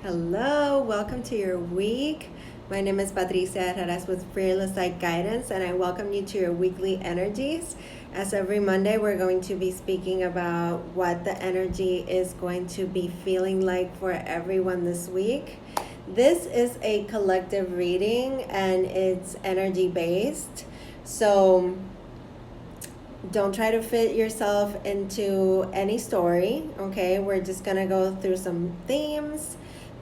Hello, welcome to your week. My name is Patricia Herreras with Fearless Light Guidance, and I welcome you to your weekly energies. As every Monday, we're going to be speaking about what the energy is going to be feeling like for everyone this week. This is a collective reading and it's energy based. So don't try to fit yourself into any story, okay? We're just gonna go through some themes,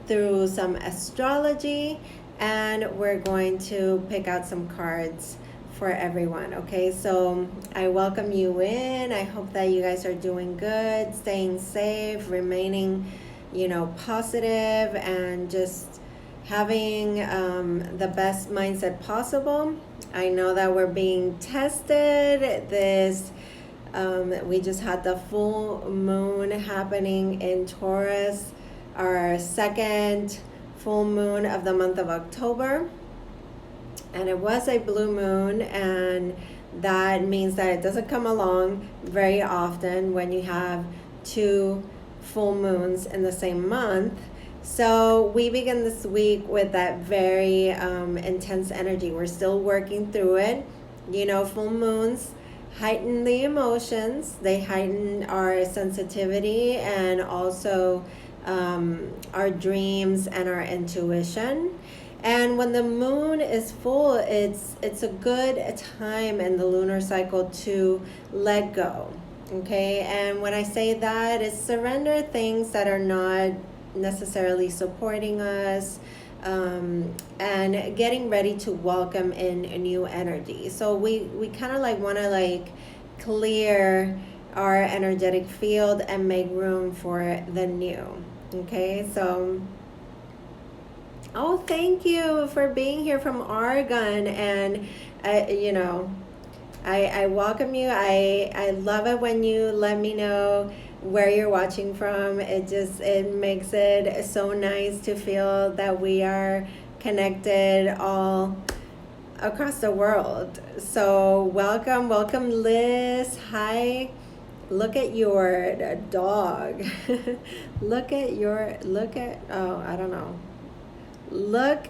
through some astrology, and we're going to pick out some cards for everyone, okay? So I welcome you in. I hope that you guys are doing good, staying safe, remaining, positive, and just having the best mindset possible. I know that we're being tested. We just had the full moon happening in Taurus, our second full moon of the month of October. And it was a blue moon, and that means that it doesn't come along very often when you have two full moons in the same month. So we begin this week with that very intense energy. We're still working through it. Full moons heighten the emotions. They heighten our sensitivity and also our dreams and our intuition. And when the moon is full, it's a good time in the lunar cycle to let go. Okay, and when I say that, it's surrender things that are not necessarily supporting us, and getting ready to welcome in a new energy. So we kind of want to clear our energetic field and make room for the new. Okay, so thank you for being here from Oregon, and I welcome you. I love it when you let me know where you're watching from. It makes it so nice to feel that we are connected all across the world. So welcome Liz. Hi. Look at your dog. look at I don't know. Look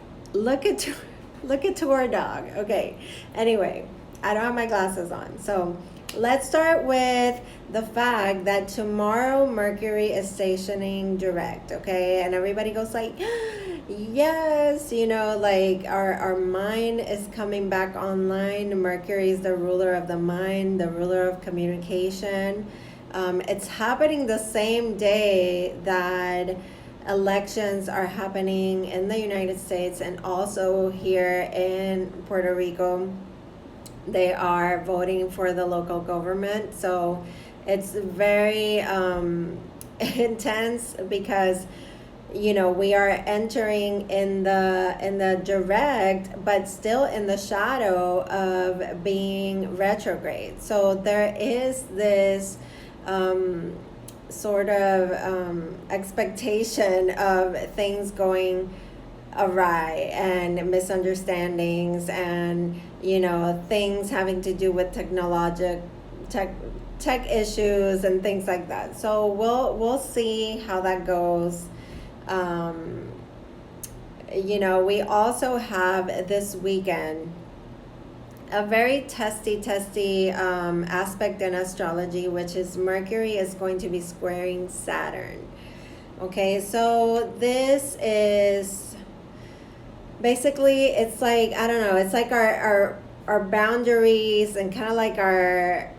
at our dog. Okay. Anyway, I don't have my glasses on. So let's start with the fact that tomorrow Mercury is stationing direct, okay? And everybody goes yes, our mind is coming back online. Mercury is the ruler of the mind, the ruler of communication. It's happening the same day that elections are happening in the United States and also here in Puerto Rico. They are voting for the local government. So it's very intense because we are entering in the direct, but still in the shadow of being retrograde. So there is this sort of expectation of things going awry and misunderstandings and things having to do with tech issues and things like that. So we'll see how that goes. We also have this weekend a very testy aspect in astrology, which is Mercury is going to be squaring Saturn. Okay, so this is basically, it's I don't know, it's like our boundaries and kind of like our,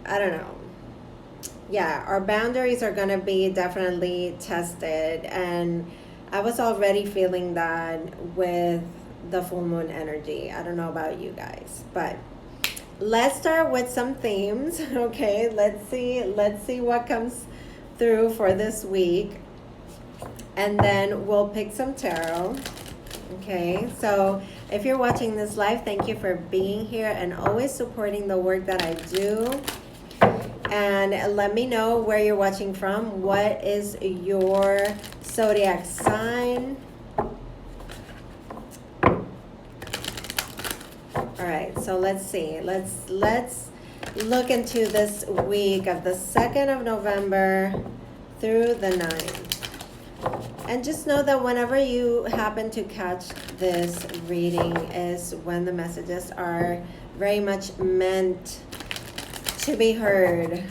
I don't know. Yeah, our boundaries are going to be definitely tested. And I was already feeling that with the full moon energy. I don't know about you guys, but let's start with some themes. Okay, let's see what comes through for this week. And then we'll pick some tarot. Okay, so if you're watching this live, thank you for being here and always supporting the work that I do. And let me know where you're watching from. What is your zodiac sign? All right, so let's see. Let's look into this week of the 2nd of November through the 9th. And just know that whenever you happen to catch this reading is when the messages are very much meant to be heard.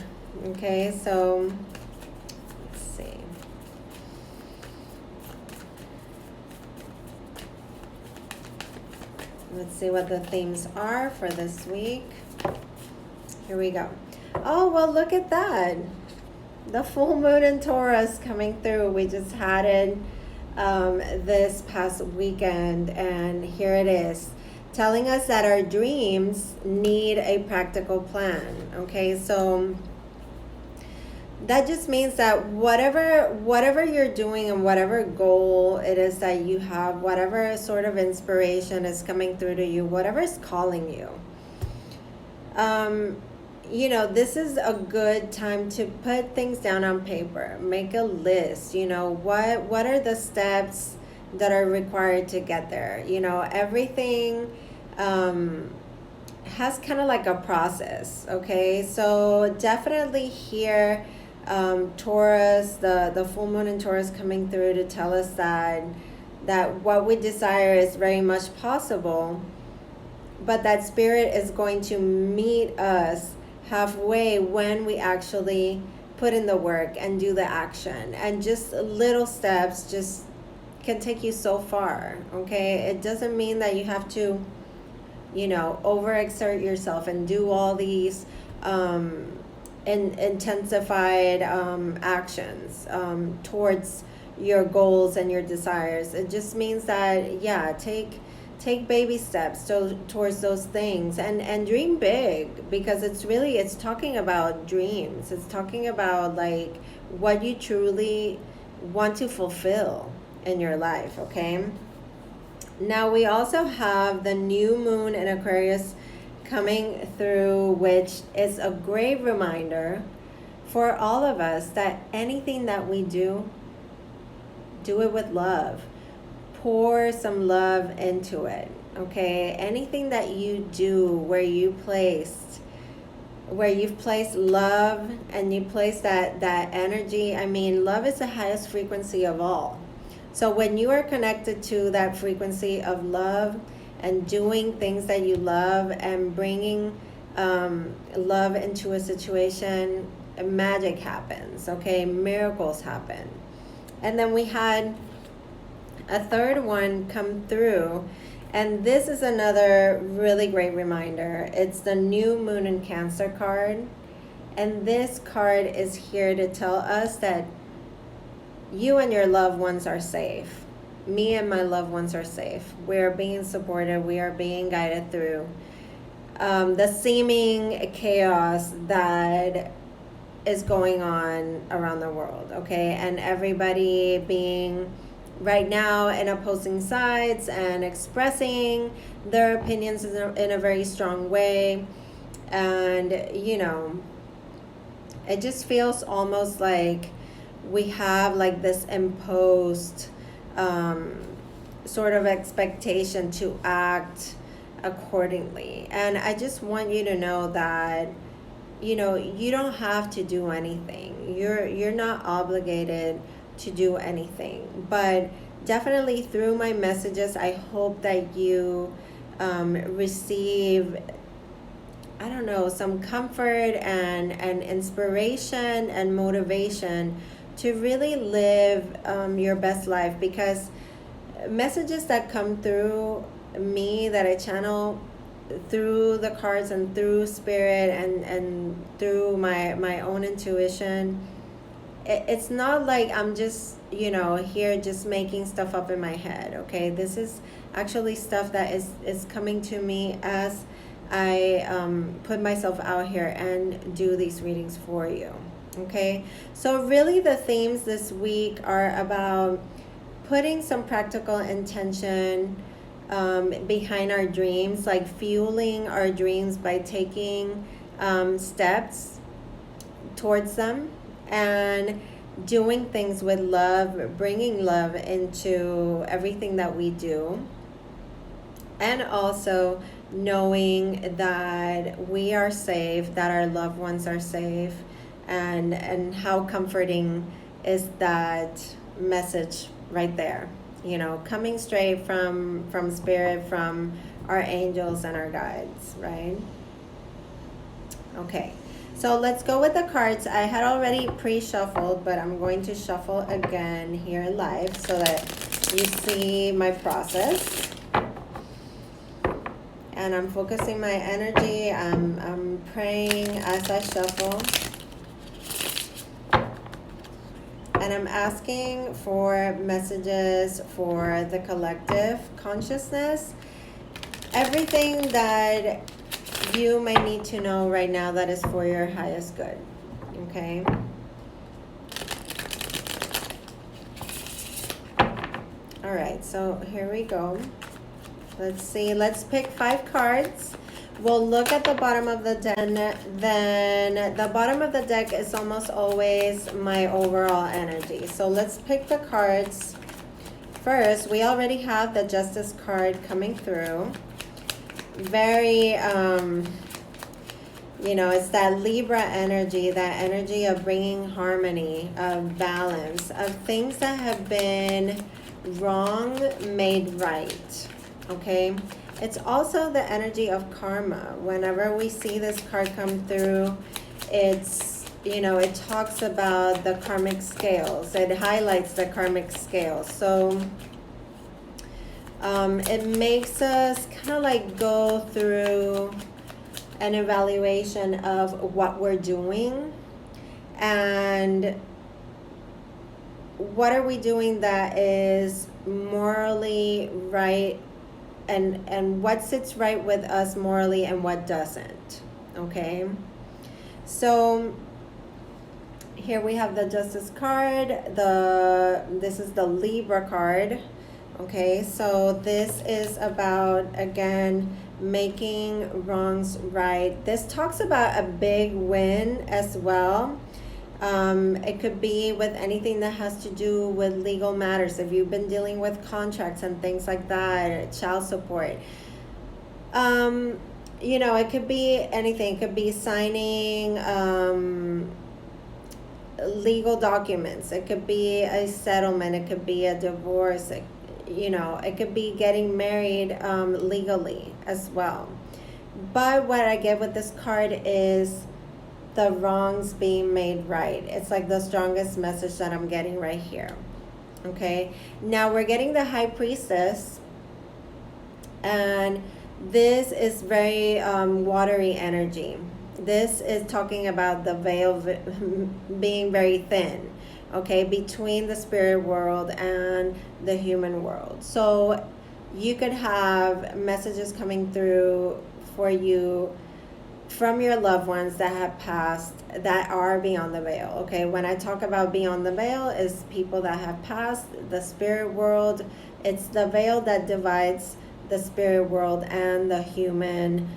Okay, so let's see. Let's see what the themes are for this week. Here we go. Oh, well, look at that. The full moon in Taurus coming through. We just had it this past weekend, and here it is, telling us that our dreams need a practical plan. Okay, so that just means that whatever you're doing and whatever goal it is that you have, whatever sort of inspiration is coming through to you, whatever is calling you, you know, this is a good time to put things down on paper. Make a list. You know, what are the steps that are required to get there? You know, everything has kind of like a process. Okay, so definitely here, Taurus, the full moon in Taurus coming through to tell us that what we desire is very much possible, but that spirit is going to meet us halfway when we actually put in the work and do the action. And just little steps just can take you so far. Okay, it doesn't mean that you have to, you know, overexert yourself and do all these intensified actions towards your goals and your desires. It just means that, yeah, take baby steps towards those things, and dream big, because it's talking about dreams. It's talking about like what you truly want to fulfill in your life. Okay, now we also have the new moon in Aquarius coming through, which is a great reminder for all of us that anything that we do it with love. Pour some love into it. Okay, anything that you do where you've placed love and you place that energy. I mean, love is the highest frequency of all. So when you are connected to that frequency of love and doing things that you love and bringing love into a situation, magic happens. Okay, miracles happen. And then we had a third one come through, and this is another really great reminder. It's the new moon in Cancer card, and this card is here to tell us that you and your loved ones are safe. Me and my loved ones are safe. We are being supported. We are being guided through the seeming chaos that is going on around the world. Okay, and everybody being right now in opposing sides and expressing their opinions in a very strong way. And, you know, it just feels almost like we have like this imposed sort of expectation to act accordingly. And I just want you to know that, you know, you don't have to do anything. You're not obligated to do anything, but definitely through my messages, I hope that you receive, I don't know, some comfort and inspiration and motivation to really live your best life. Because messages that come through me, that I channel through the cards and through spirit and through my own intuition, it's not like I'm just, you know, here just making stuff up in my head. Okay, this is actually stuff that is coming to me as I put myself out here and do these readings for you. Okay, so really the themes this week are about putting some practical intention behind our dreams, like fueling our dreams by taking steps towards them, and doing things with love, bringing love into everything that we do, and also knowing that we are safe, that our loved ones are safe, and how comforting is that message right there, you know, coming straight from spirit, from our angels and our guides, right? Okay, so let's go with the cards. I had already pre-shuffled, but I'm going to shuffle again here live so that you see my process. And I'm focusing my energy. I'm praying as I shuffle. And I'm asking for messages for the collective consciousness. Everything that you may need to know right now that is for your highest good. Okay? All right, so here we go. Let's see. Let's pick 5 cards. We'll look at the bottom of the deck. Then the bottom of the deck is almost always my overall energy. So let's pick the cards. First, we already have the Justice card coming through. Very, you know, it's that Libra energy, that energy of bringing harmony, of balance, of things that have been wrong made right. Okay? It's also the energy of karma. Whenever we see this card come through, it's, you know, it talks about the karmic scales. It highlights the karmic scales. So it makes us kind of like go through an evaluation of what we're doing and what are we doing that is morally right, and what sits right with us morally and what doesn't. Okay, so here we have the Justice card. This is the Libra card. Okay, so this is about, again, making wrongs right. This talks about a big win as well. It could be with anything that has to do with legal matters. If you've been dealing with contracts and things like that, child support. You know, it could be anything. It could be signing legal documents. It could be a settlement. It could be a divorce. You know, it could be getting married legally as well. But what I get with this card is the wrongs being made right. It's like the strongest message that I'm getting right here. Okay, now we're getting the High Priestess, and this is very watery energy. This is talking about the veil being very thin, okay, between the spirit world and the human world. So you could have messages coming through for you from your loved ones that have passed, that are beyond the veil. Okay, when I talk about beyond the veil, is people that have passed the spirit world. It's the veil that divides the spirit world and the human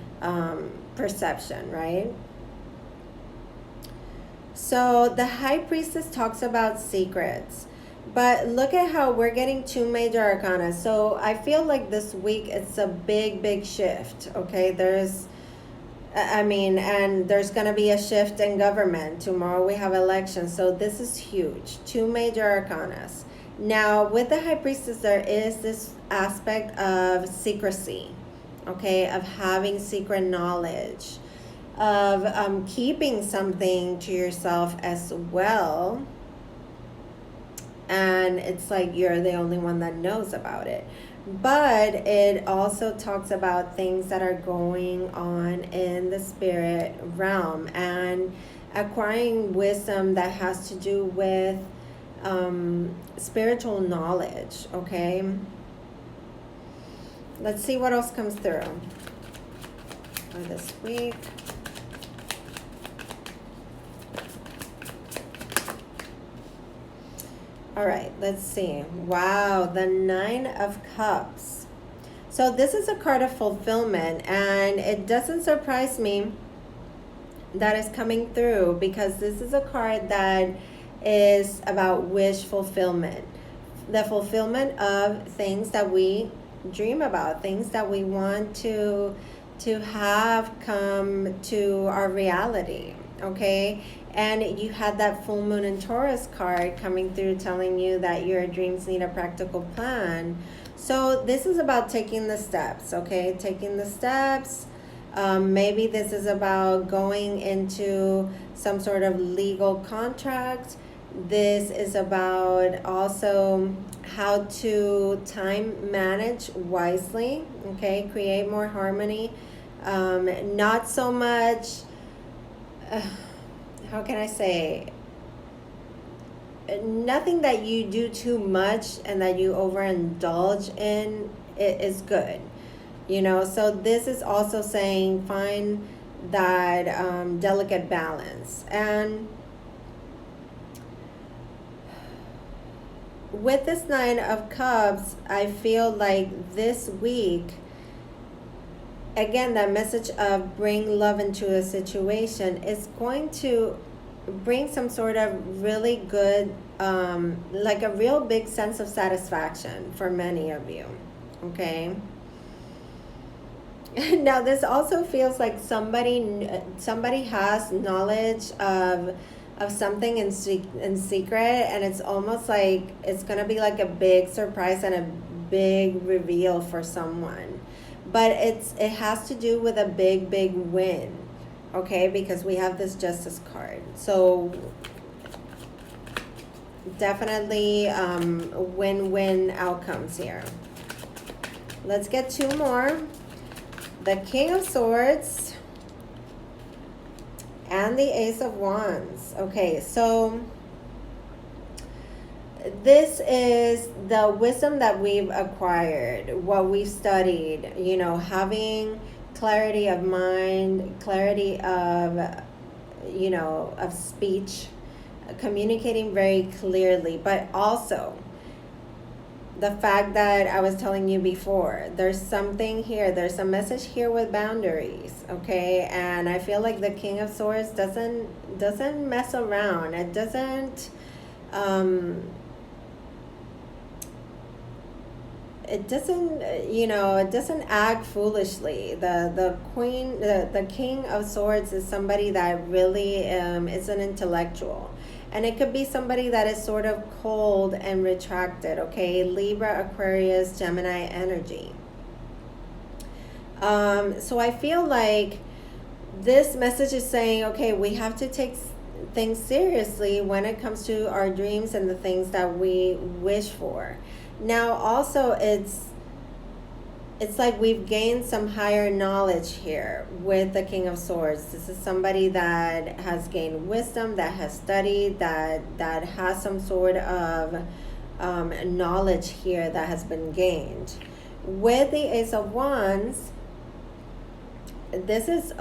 perception, right? So the High Priestess talks about secrets, but look at how we're getting 2 major arcana. So I feel like this week it's a big shift. Okay, and there's going to be a shift in government. Tomorrow we have elections. So this is huge. 2 major arcanas. Now, with the High Priestess, there is this aspect of secrecy, okay, of having secret knowledge, of keeping something to yourself as well. And it's like you're the only one that knows about it. But it also talks about things that are going on in the spirit realm and acquiring wisdom that has to do with spiritual knowledge. Okay, let's see what else comes through for this week. All right, let's see. Wow, the 9 of Cups. So this is a card of fulfillment, and it doesn't surprise me that is coming through, because this is a card that is about wish fulfillment. The fulfillment of things that we dream about, things that we want to have come to our reality. Okay, And you had that full moon in Taurus card coming through telling you that your dreams need a practical plan. So this is about taking the steps, okay? Taking the steps. Maybe this is about going into some sort of legal contract. This is about also how to time manage wisely, okay? Create more harmony. Not so much, how can I say? Nothing that you do too much and that you overindulge in is good. So this is also saying find that delicate balance. And with this Nine of Cups, I feel like this week, again, that message of bring love into a situation is going to bring some sort of really good, like a real big sense of satisfaction for many of you, okay? Now this also feels like somebody has knowledge of something in secret, and it's almost like it's gonna be like a big surprise and a big reveal for someone, but it has to do with a big win, okay? Because we have this Justice card, so definitely win-win outcomes here. Let's get two more. The King of Swords and the Ace of Wands. Okay, so this is the wisdom that we've acquired, what we've studied, having clarity of mind, clarity of, of speech, communicating very clearly, but also the fact that I was telling you before, there's something here, there's a message here with boundaries, okay? And I feel like the King of Swords doesn't mess around. It doesn't it doesn't act foolishly. The King of Swords is somebody that really is an intellectual. And it could be somebody that is sort of cold and retracted, okay? Libra, Aquarius, Gemini energy. So I feel like this message is saying, okay, we have to take things seriously when it comes to our dreams and the things that we wish for. Now, also, it's like we've gained some higher knowledge here with the King of Swords. This is somebody that has gained wisdom, that has studied, that has some sort of knowledge here that has been gained. With the Ace of Wands, this is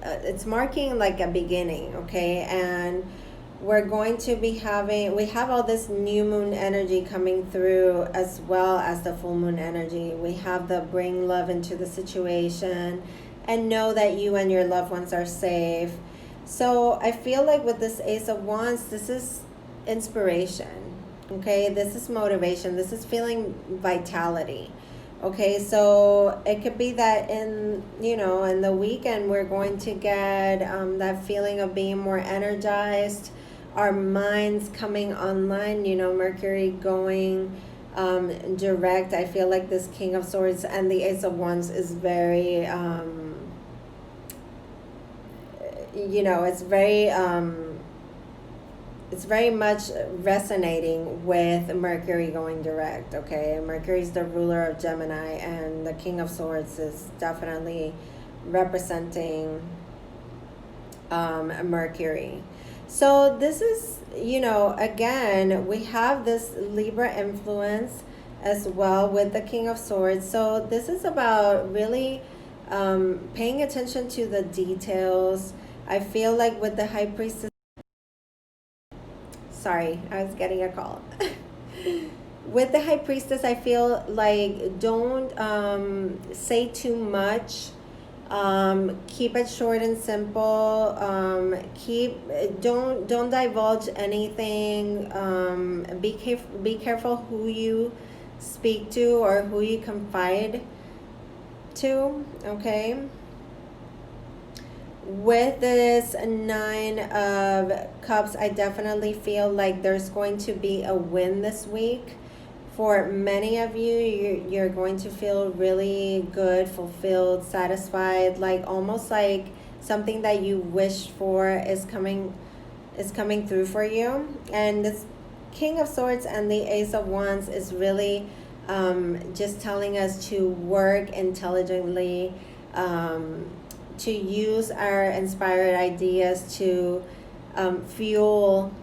it's marking like a beginning, okay? And we're going to be we have all this new moon energy coming through, as well as the full moon energy. We have the bring love into the situation and know that you and your loved ones are safe. So I feel like with this Ace of Wands, this is inspiration, okay? This is motivation. This is feeling vitality. Okay, so it could be that in the weekend, we're going to get that feeling of being more energized, our minds coming online, Mercury going direct. I feel like this King of Swords and the Ace of Wands is very, it's very much resonating with Mercury going direct, okay? Mercury's the ruler of Gemini, and the King of Swords is definitely representing Mercury. So this is, again, we have this Libra influence as well with the King of Swords. So this is about really paying attention to the details. I feel like with the High Priestess, sorry, I was getting a call. With the High Priestess, I feel like don't say too much. Keep it short and simple. Don't divulge anything. Be careful who you speak to or who you confide to, okay? With this Nine of Cups, I definitely feel like there's going to be a win this week. For many of you, you're going to feel really good, fulfilled, satisfied, like almost like something that you wished for is coming through for you. And this King of Swords and the Ace of Wands is really just telling us to work intelligently, to use our inspired ideas to fuel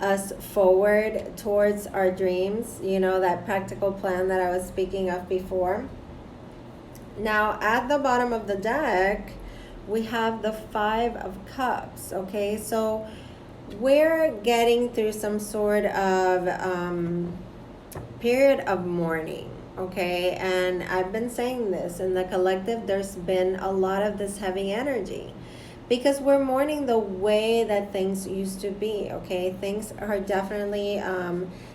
us forward towards our dreams, that practical plan that I was speaking of before. Now, at the bottom of the deck, we have the Five of Cups, okay? So we're getting through some sort of period of mourning, okay? And I've been saying this in the collective, there's been a lot of this heavy energy because we're mourning the way that things used to be, okay? Things are definitely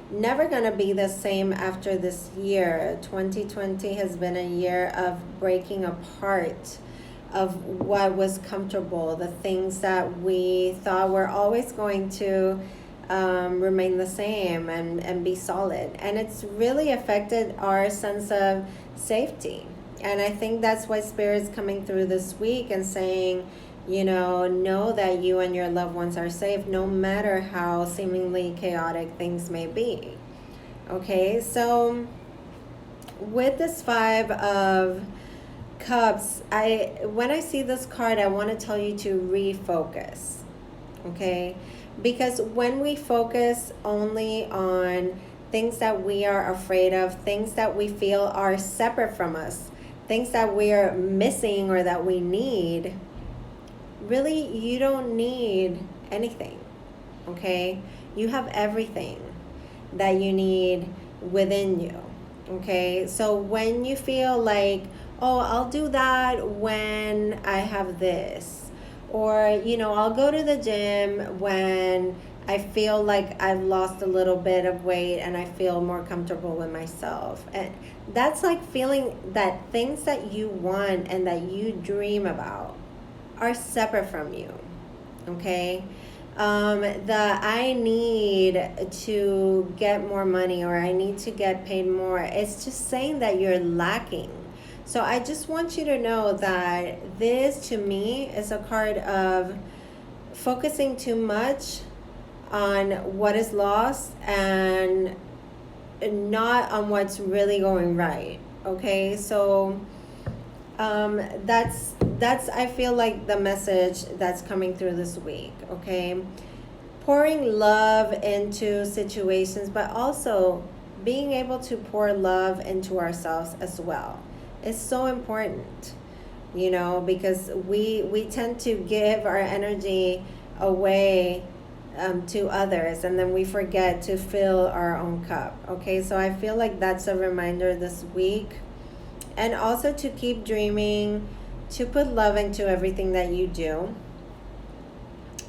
never gonna be the same after this year. 2020 has been a year of breaking apart of what was comfortable, the things that we thought were always going to remain the same and be solid. And it's really affected our sense of safety. And I think that's why Spirit's coming through this week and saying, know that you and your loved ones are safe no matter how seemingly chaotic things may be. Okay, so with this Five of Cups, when I see this card, I want to tell you to refocus. Okay, because when we focus only on things that we are afraid of, things that we feel are separate from us, things that we are missing or that we need, really, you don't need anything, okay? You have everything that you need within you, okay? So when you feel like, oh, I'll do that when I have this, or, I'll go to the gym when I feel like I've lost a little bit of weight and I feel more comfortable with myself. And that's like feeling that things that you want and that you dream about are separate from you, okay? The I need to get more money or I need to get paid more, it's just saying that you're lacking. So I just want you to know that this, to me, is a card of focusing too much on what is lost and not on what's really going right, okay? So that's I feel like the message that's coming through this week, okay? Pouring love into situations, but also being able to pour love into ourselves as well is so important, because we tend to give our energy away to others, and then we forget to fill our own cup, okay? So I feel like that's a reminder this week. And also to keep dreaming, to put love into everything that you do.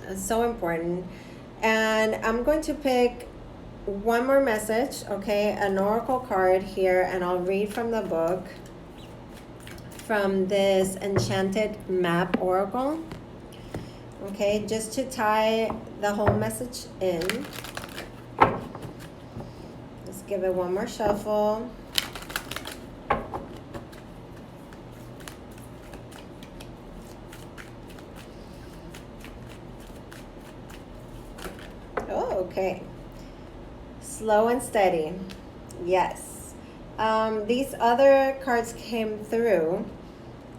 It's so important. And I'm going to pick one more message, okay? An oracle card here, and I'll read from the book, from this Enchanted Map Oracle. Okay, just to tie the whole message in. Let's give it one more shuffle. Okay. Slow and steady. Yes. These other cards came through,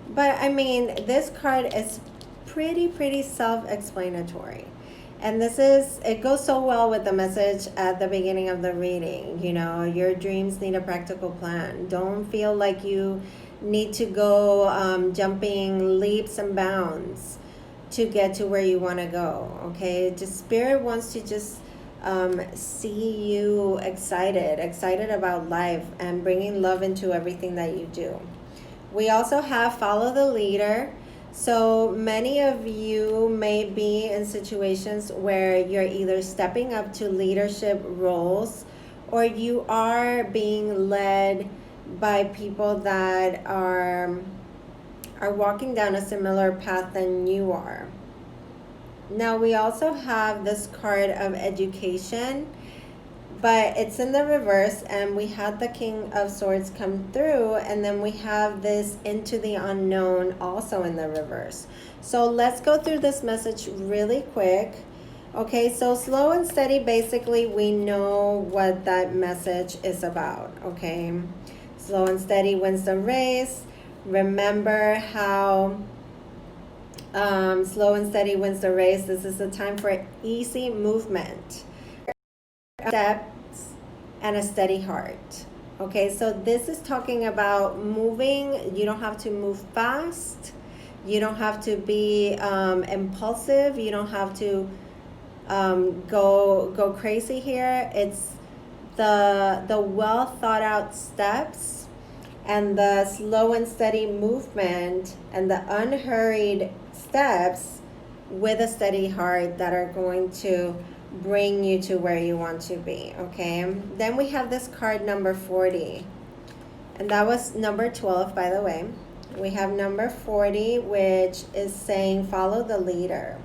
but I mean, this card is pretty self-explanatory. And it goes so well with the message at the beginning of the reading. Your dreams need a practical plan. Don't feel like you need to go jumping leaps and bounds to get to where you want to go, okay? Just Spirit wants to just see you excited about life and bringing love into everything that you do. We also have follow the leader. So many of you may be in situations where you're either stepping up to leadership roles or you are being led by people that are are walking down a similar path than you are. Now we also have this card of education, but it's in the reverse, and we had the King of Swords come through, and then we have this into the unknown also in the reverse. So let's go through this message really quick. Okay, so slow and steady, basically we know what that message is about. Okay, slow and steady wins the race. Remember how slow and steady wins the race. This is a time for easy movement, steps, and a steady heart. Okay, so this is talking about moving. You don't have to move fast. You don't have to be impulsive. You don't have to go crazy here. It's the well thought out steps and the slow and steady movement and the unhurried steps with a steady heart that are going to bring you to where you want to be. Okay, then we have this card number 40, and that was number 12, by the way. We have number 40, which is saying follow the leader.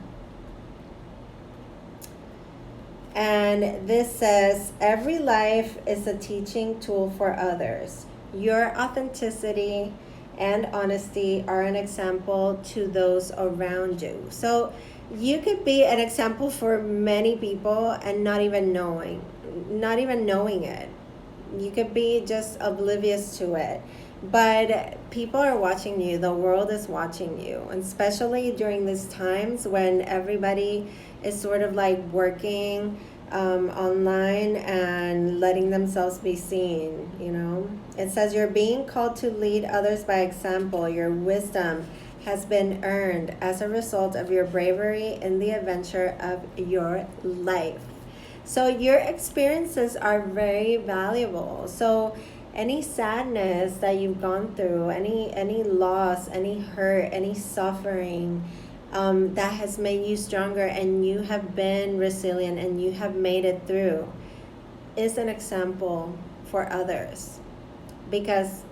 And this says, every life is a teaching tool for others. Your authenticity and honesty are an example to those around you. So you could be an example for many people and not even knowing it. You could be just oblivious to it. But people are watching you. The world is watching you. And especially during these times when everybody is sort of like working online and letting themselves be seen, you know. It says you're being called to lead others by example. Your wisdom has been earned as a result of your bravery in the adventure of your life. So your experiences are very valuable. So any sadness that you've gone through, any loss, any hurt, any suffering, that has made you stronger and you have been resilient and you have made it through, is an example for others. Because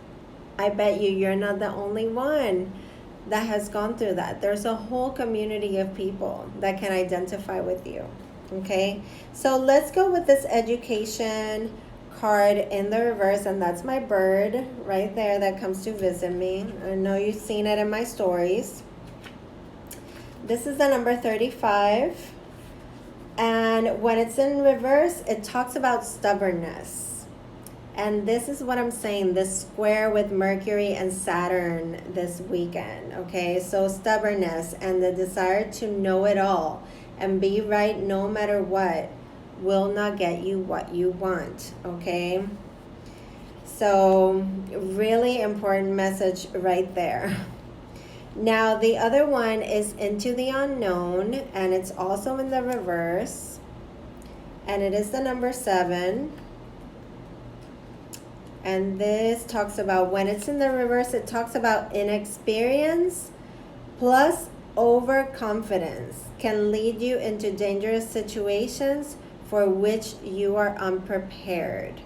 I bet you're not the only one that has gone through that. There's a whole community of people that can identify with you. Okay, so let's go with this education card in the reverse, and that's my bird right there that comes to visit me. I know you've seen it in my stories. This is the number 35, and when it's in reverse, it talks about stubbornness. And this is what I'm saying, this square with Mercury and Saturn this weekend. Okay, so stubbornness and the desire to know it all and be right no matter what will not get you what you want. Okay, so really important message right there. Now the other one is into the unknown, and it's also in the reverse, and it is the number 7. And this talks about, when it's in the reverse, it talks about inexperience plus overconfidence can lead you into dangerous situations for which you are unprepared.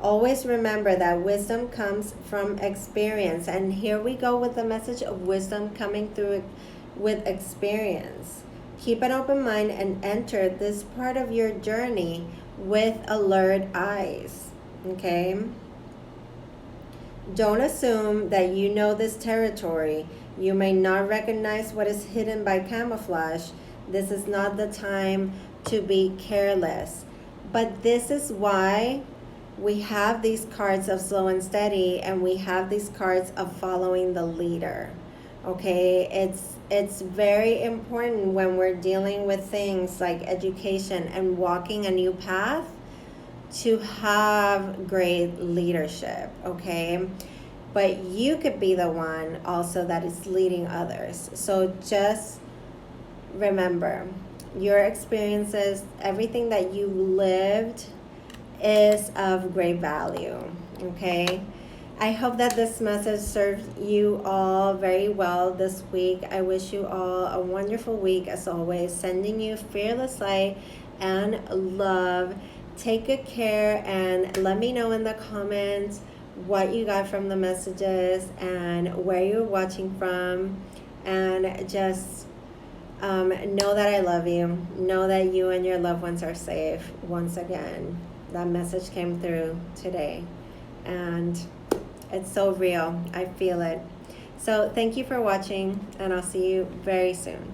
Always remember that wisdom comes from experience. And here we go with the message of wisdom coming through with experience. Keep an open mind and enter this part of your journey with alert eyes. Okay? Don't assume that you know this territory. You may not recognize what is hidden by camouflage. This is not the time to be careless. But this is why we have these cards of slow and steady, and we have these cards of following the leader. Okay, it's very important when we're dealing with things like education and walking a new path to have great leadership. Okay, but you could be the one also that is leading others. So just remember, your experiences, everything that you lived is of great value. Okay, I hope that this message serves you all very well this week. I wish you all a wonderful week as always, sending you fearless light and love. Take good care, and let me know in the comments what you got from the messages and where you're watching from, and just know that I love you. Know that you and your loved ones are safe. Once again, that message came through today, and it's so real. I feel it. So thank you for watching, and I'll see you very soon.